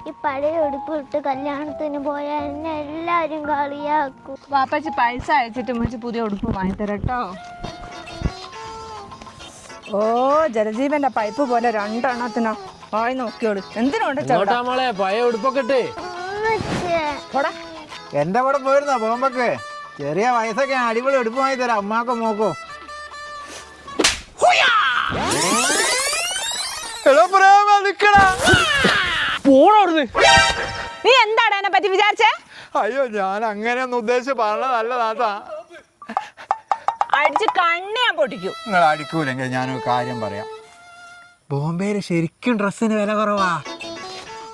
ഈ പഴയ ഉടുപ്പിട്ട് കല്യാണത്തിന് പോയാൽ എന്നെ എല്ലാരും കളിയാക്കും. വാപ്പച്ചി പൈസ അയച്ചിട്ട് ഉമ്മച്ചി പുതിയ ഉടുപ്പ് വാങ്ങിത്തരട്ടോ. ഓ ജലജീവന്റെ പൈപ്പ് പോലെ രണ്ടെണ്ണത്തിനോ ആയി നോക്കിയോളൂ. എന്തിനുണ്ട് പഴയ ഉടുപ്പൊക്കെ ഇട്ടേ എന്റെ കൂടെ പോയിരുന്നോ പോകുമ്പൊക്കെ? ചെറിയ വയസ്സൊക്കെ അടിപൊളി ഉടുപ്പ് വാങ്ങി തരാം അമ്മാക്കോ മോക്കോ. നീ എന്താണ് എന്നെ പറ്റി വിചാരിച്ചേ? അയ്യോ ഞാൻ അങ്ങനെയൊന്നും ഉദ്ദേശിച്ച് പറഞ്ഞതല്ല താത്താ. അടിച്ച് കണ്ണി ഞാൻ പൊട്ടിക്കൂ. നിങ്ങൾ അടിക്കൂലെങ്കിൽ ഞാനൊരു കാര്യം പറയാം. ബോംബെയിൽ ശരിക്കും ഡ്രസ്സിന് വില കുറവാ.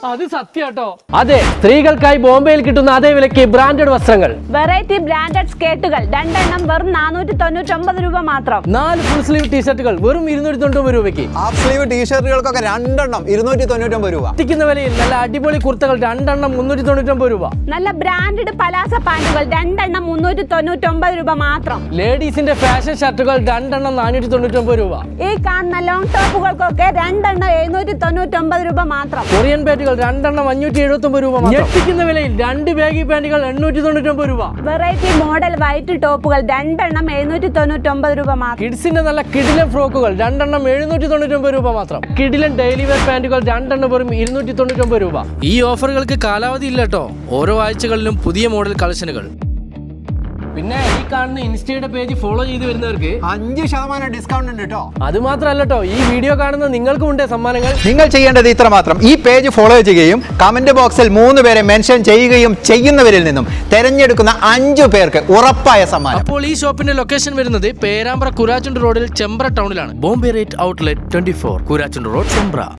അത് സത്യാട്ടോ. അതെ, സ്ത്രീകൾക്കായി ബോംബെയിൽ കിട്ടുന്ന അതേ വിലയ്ക്ക് ബ്രാൻഡഡ് വസ്ത്രങ്ങൾ, വെറൈറ്റി ബ്രാൻഡഡ് സ്കേർട്ടുകൾ രണ്ടെണ്ണം വെറും 499 രൂപ മാത്രം. 4 ഫുൾ സ്ലീവ് ടീഷർട്ടുകൾ വെറും 299 രൂപയ്ക്ക്. ഹാഫ് സ്ലീവ് ടീഷർട്ടുകൾക്കൊക്കെ രണ്ടെണ്ണം 299 രൂപ. എത്തിക്കുന്ന വിലയിൽ നല്ല അടിപൊളി കുർത്തകൾ രണ്ടെണ്ണം 399 രൂപ. നല്ല ബ്രാൻഡഡ് പലാസ പാന്റുകൾ രണ്ടെണ്ണം 399 രൂപ മാത്രം. ലേഡീസിന്റെ ഫാഷൻ ഷർട്ടുകൾ രണ്ടെണ്ണം 499 രൂപ. ഈ കാണുന്ന ലോങ് ടോപ്പുകൾക്കൊക്കെ രണ്ടെണ്ണം 799 രൂപ മാത്രം. കൊറിയൻ പാന്റുകൾ രണ്ടെണ്ണം 579 രൂപ മാത്രം. എത്തിക്കുന്ന വിലയിൽ 2 ബാഗി പാന്റുകൾ 899 രൂപ. വെറൈറ്റി മോഡൽ വൈറ്റ് ടോപ്പുകൾ രണ്ടെണ്ണം 799 രൂപ മാത്രം. കിഡ്സിന്റെ നല്ല കിഡിലൻ ഫ്രോക്കുകൾ രണ്ടെണ്ണം 799 രൂപ മാത്രം. കിഡിലൻ ഡെയിലി വെയർ പാന്റുകൾ രണ്ടെണ്ണം വെറും 299 രൂപ. ഈ ഓഫറുകൾക്ക് കാലാവധി ഇല്ല കേട്ടോ. ഓരോ ആഴ്ചകളിലും പുതിയ മോഡൽ കളക്ഷനുകൾ. പിന്നെ ഈ കാണുന്ന ഇൻസ്റ്റയുടെ പേജ് ഫോളോ ചെയ്ത് വരുന്നവർക്ക് 5% ഡിസ്കൗണ്ട് ഉണ്ട് കേട്ടോ. അത് മാത്രമല്ല കേട്ടോ, ഈ വീഡിയോ കാണുന്ന നിങ്ങൾക്കും ഉണ്ട് സമ്മാനങ്ങൾ. നിങ്ങൾ ചെയ്യേണ്ടത് ഇത്ര മാത്രം: ഈ പേജ് ഫോളോ ചെയ്യുകയും കമന്റ് ബോക്സിൽ 3 പേരെ മെൻഷൻ ചെയ്യുകയും ചെയ്യുന്നവരിൽ നിന്നും തെരഞ്ഞെടുക്കുന്ന 5 പേർക്ക് ഉറപ്പായ സമ്മാനം. അപ്പോൾ ഈ ഷോപ്പിന്റെ ലൊക്കേഷൻ വരുന്നത് പേരാമ്പ്ര കുരാച്ചുണ്ട് റോഡിൽ ചെമ്പ്ര ടൗണിലാണ്. Bombay rate outlet 24 Kurachundu road Chembra.